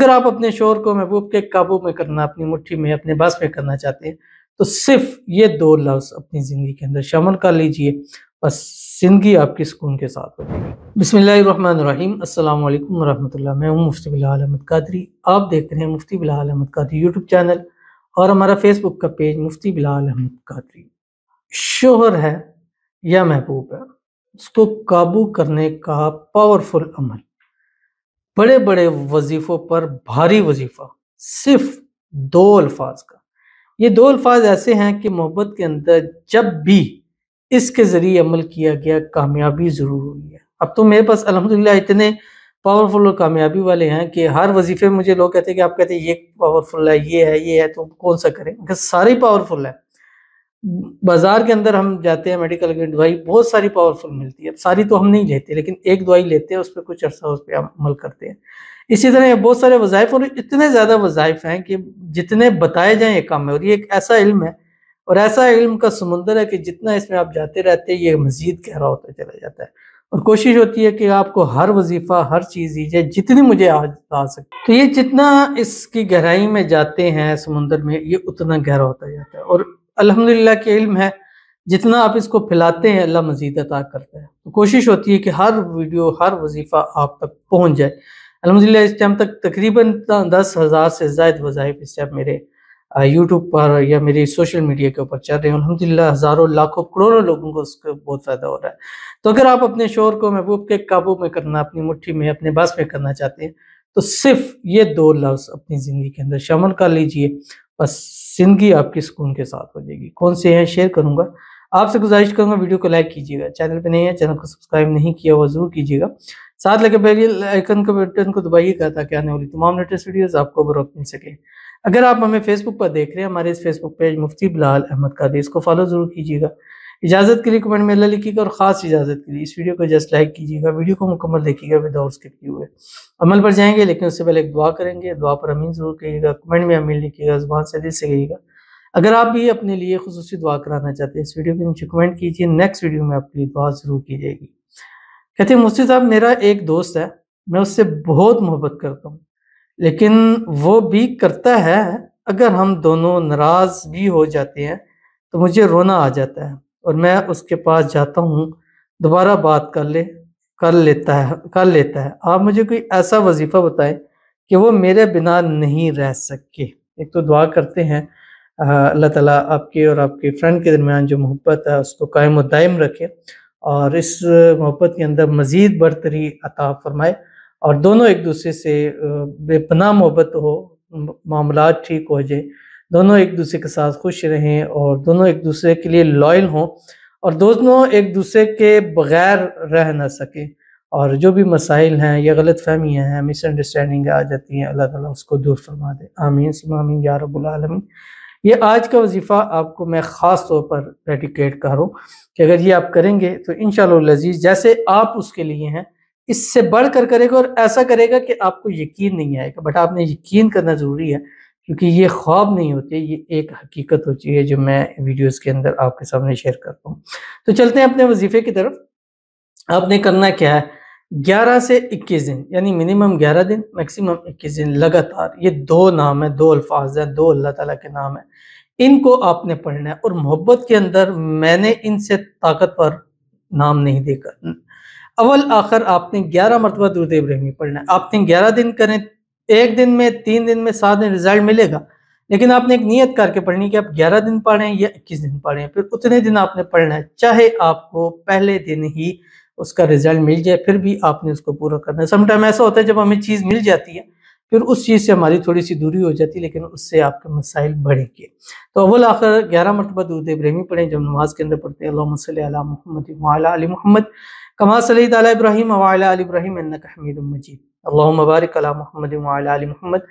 اگر آپ اپنے شوہر کو محبوب کے قابو میں کرنا، اپنی مٹھی میں، اپنے بس میں کرنا چاہتے ہیں تو صرف یہ 2 لفظ اپنی زندگی کے اندر شامل کر لیجئے، بس زندگی آپ کی سکون کے ساتھ ہو جائے گی۔ بسم اللہ الرحمن الرحیم۔ السلام علیکم ورحمۃ اللہ۔ میں ہوں مفتی بلال احمد قادری۔ آپ دیکھ رہے ہیں مفتی بلال احمد قادری یوٹیوب چینل اور ہمارا فیس بک کا پیج مفتی بلال احمد قادری۔ شوہر ہے یا محبوب ہے، اس کو قابو کرنے کا پاورفل عمل، بڑے بڑے وظیفوں پر بھاری وظیفہ، صرف 2 الفاظ کا۔ یہ 2 الفاظ ایسے ہیں کہ محبت کے اندر جب بھی اس کے ذریعے عمل کیا گیا کامیابی ضرور ہوئی ہے۔ اب تو میرے پاس الحمدللہ اتنے پاورفل اور کامیابی والے ہیں کہ ہر وظیفے میں مجھے لوگ کہتے ہیں کہ آپ کہتے ہیں یہ پاورفل ہے، یہ ہے تو کون سا کریں؟ کہ سارے پاورفل ہے۔ بازار کے اندر ہم جاتے ہیں، میڈیکل کی دوائی بہت ساری پاورفل ملتی ہے، ساری تو ہم نہیں لیتے لیکن ایک دوائی لیتے ہیں، اس پہ کچھ عرصہ اس پہ عمل کرتے ہیں۔ اسی طرح بہت سارے وظائف، اور اتنے زیادہ وظائف ہیں کہ جتنے بتائے جائیں یہ کم ہے، اور یہ ایک ایسا علم ہے اور ایسا علم کا سمندر ہے کہ جتنا اس میں آپ جاتے رہتے ہیں یہ مزید گہرا ہوتا چلا جاتا ہے، اور کوشش ہوتی ہے کہ آپ کو ہر وظیفہ، ہر چیز دیجیے جتنی مجھے آ سکے۔ تو یہ جتنا اس کی گہرائی میں جاتے ہیں سمندر میں، یہ اتنا گہرا ہوتا جاتا ہے، اور الحمدللہ کہ علم ہے، جتنا آپ اس کو پھیلاتے ہیں اللہ مزید عطا کرتا ہے۔ تو کوشش ہوتی ہے کہ ہر ویڈیو، ہر وظیفہ آپ تک پہنچ جائے۔ الحمدللہ اس ٹائم تک تقریباً 10,000 سے زائد وظائف اس ٹائم میرے یوٹیوب پر یا میری سوشل میڈیا کے اوپر چل رہے ہیں۔ الحمدللہ ہزاروں، لاکھوں، کروڑوں لوگوں کو اس کا بہت فائدہ ہو رہا ہے۔ تو اگر آپ اپنے شوہر کو محبوب کے قابو میں کرنا، اپنی مٹھی میں، اپنے بس میں کرنا چاہتے ہیں تو صرف یہ 2 لفظ اپنی زندگی کے اندر شامل کر لیجئے، بس زندگی آپ کی سکون کے ساتھ ہو جائے گی۔ کون سے ہیں شیئر کروں گا، آپ سے گزارش کروں گا ویڈیو کو لائک کیجیے گا، چینل پہ نہیں ہے چینل کو سبسکرائب نہیں کیا وہ ضرور کیجیے گا، ساتھ لگے بیل آئیکن کو بٹن کو دبائیے گا تاکہ آنے والی تمام لیٹسٹ ویڈیوز آپ کو بروقت مل سکے۔ اگر آپ ہمیں فیس بک پر دیکھ رہے ہیں، ہمارے اس فیس بک پیج مفتی بلال احمد قادری، اس کو فالو ضرور کیجیے گا۔ اجازت کے لیے کمنٹ میں اللہ لکھیے گا، اور خاص اجازت کے لیے اس ویڈیو کو جسٹ لائک کیجیے گا، ویڈیو کو مکمل دیکھیے گا وداؤٹ اسکپ کیے ہوئے۔ عمل پر جائیں گے لیکن اس سے پہلے ایک دعا کریں گے، دعا پر امین ضرور کہیے گا، کمنٹ میں امین لکھیے گا، زبان سے دل سے کہیے گا۔ اگر آپ بھی اپنے لیے خصوصی دعا کرانا چاہتے ہیں اس ویڈیو کے نیچے کمنٹ کیجیے، نیکسٹ ویڈیو میں آپ کے لیے دعا ضرور کی جائے گی۔ کہتے ہیں مفتی صاحب میرا ایک دوست ہے، میں اس سے بہت محبت کرتا ہوں، لیکن وہ بھی کرتا ہے اگر ہم دونوں ناراض بھی ہو جاتے ہیں تو مجھے رونا آ جاتا ہے، اور میں اس کے پاس جاتا ہوں دوبارہ بات کر لیتا ہے۔ آپ مجھے کوئی ایسا وظیفہ بتائیں کہ وہ میرے بنا نہیں رہ سکے۔ ایک تو دعا کرتے ہیں اللہ تعالیٰ آپ کے اور آپ کے فرینڈ کے درمیان جو محبت ہے اس کو قائم و دائم رکھے، اور اس محبت کے اندر مزید برتری عطا فرمائے، اور دونوں ایک دوسرے سے بے پناہ محبت ہو، معاملات ٹھیک ہو جائے، دونوں ایک دوسرے کے ساتھ خوش رہیں، اور دونوں ایک دوسرے کے لیے لائل ہوں، اور دونوں ایک دوسرے کے بغیر رہ نہ سکیں، اور جو بھی مسائل ہیں یا غلط فہمیاں ہیں، مس انڈرسٹینڈنگ آ جاتی ہیں، اللہ تعالیٰ اس کو دور فرما دے۔ آمین ثم آمین یا رب العالمین۔ یہ آج کا وظیفہ آپ کو میں خاص طور پر ڈیڈیکیٹ کر رہا ہوں کہ اگر یہ آپ کریں گے تو انشاءاللہ العزیز جیسے آپ اس کے لیے ہیں اس سے بڑھ کر کرے گا، اور ایسا کرے گا کہ آپ کو یقین نہیں آئے گا، بٹ آپ نے یقین کرنا ضروری ہے، کیونکہ یہ خواب نہیں ہوتے، یہ ایک حقیقت ہوتی ہے جو میں ویڈیوز کے اندر آپ کے سامنے شیئر کرتا ہوں۔ تو چلتے ہیں اپنے وظیفے کی طرف۔ آپ نے کرنا کیا ہے، 11 سے 21 دن، یعنی منیمم 11 دن، میکسیمم 21 دن لگاتار، یہ 2 نام ہیں، 2 الفاظ ہیں، 2 اللہ تعالیٰ کے نام ہیں، ان کو آپ نے پڑھنا ہے، اور محبت کے اندر میں نے ان سے طاقتور نام نہیں دیکھا۔ اول آخر آپ نے 11 مرتبہ درود ابراہیمی پڑھنا ہے۔ آپ نے 11 دن کریں، 1 دن میں، 3 دن میں، 7 دن رزلٹ ملے گا، لیکن آپ نے ایک نیت کر کے پڑھنی کہ آپ 11 دن پڑھیں یا 21 دن پڑھیں، پھر اتنے دن آپ نے پڑھنا ہے، چاہے آپ کو پہلے دن ہی اس کا رزلٹ مل جائے، پھر بھی آپ نے اس کو پورا کرنا ہے۔ سم ٹائم ایسا ہوتا ہے جب ہمیں چیز مل جاتی ہے پھر اس چیز سے ہماری تھوڑی سی دوری ہو جاتی ہے، لیکن اس سے آپ کے مسائل بڑھیں گے۔ تو اول آخر 11 مرتبہ درود ابراہیمی پڑھیں، جب نماز کے اندر پڑھتے ہیں اللہم صلی علی محمد وعلی آل محمد کما صلیت علی ابراہیم وعلی آل ابراہیم انک حمید مجید، اللہم بارک علی محمد وعلی آل محمد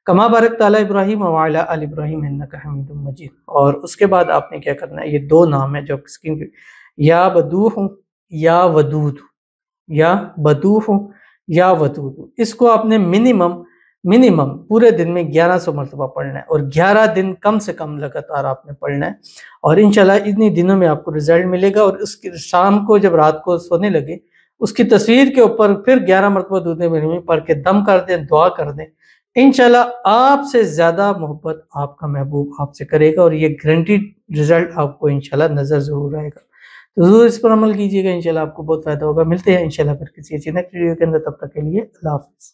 کما بارکت علی ابراہیم وعلی آل ابراہیم انک حمید مجید۔ اور اس کے بعد آپ نے کیا کرنا ہے، یہ 2 نام ہیں جو اسکرین پہ، یا بدوح یا ودود، یا بدوح یا ودود، اس کو آپ نے منیمم پورے دن میں 1100 مرتبہ پڑھنا ہے، اور 11 دن کم سے کم لگاتار آپ نے پڑھنا ہے، اور انشاءاللہ اتنی دنوں میں آپ کو رزلٹ ملے گا۔ اور اس کی شام کو جب رات کو سونے لگے اس کی تصویر کے اوپر پھر 11 مرتبہ درود ابراہیمی پڑھ کے دم کر دیں، دعا کر دیں انشاءاللہ آپ سے زیادہ محبت آپ کا محبوب آپ سے کرے گا، اور یہ گارنٹیڈ رزلٹ آپ کو انشاءاللہ نظر ضرور آئے گا۔ تو ضرور اس پر عمل کیجیے گا، انشاءاللہ آپ کو بہت فائدہ ہوگا۔ ملتے ہیں انشاءاللہ پھر کسی اچھی نیکسٹ ویڈیو کے اندر، تب تک کے لیے اللہ حافظ۔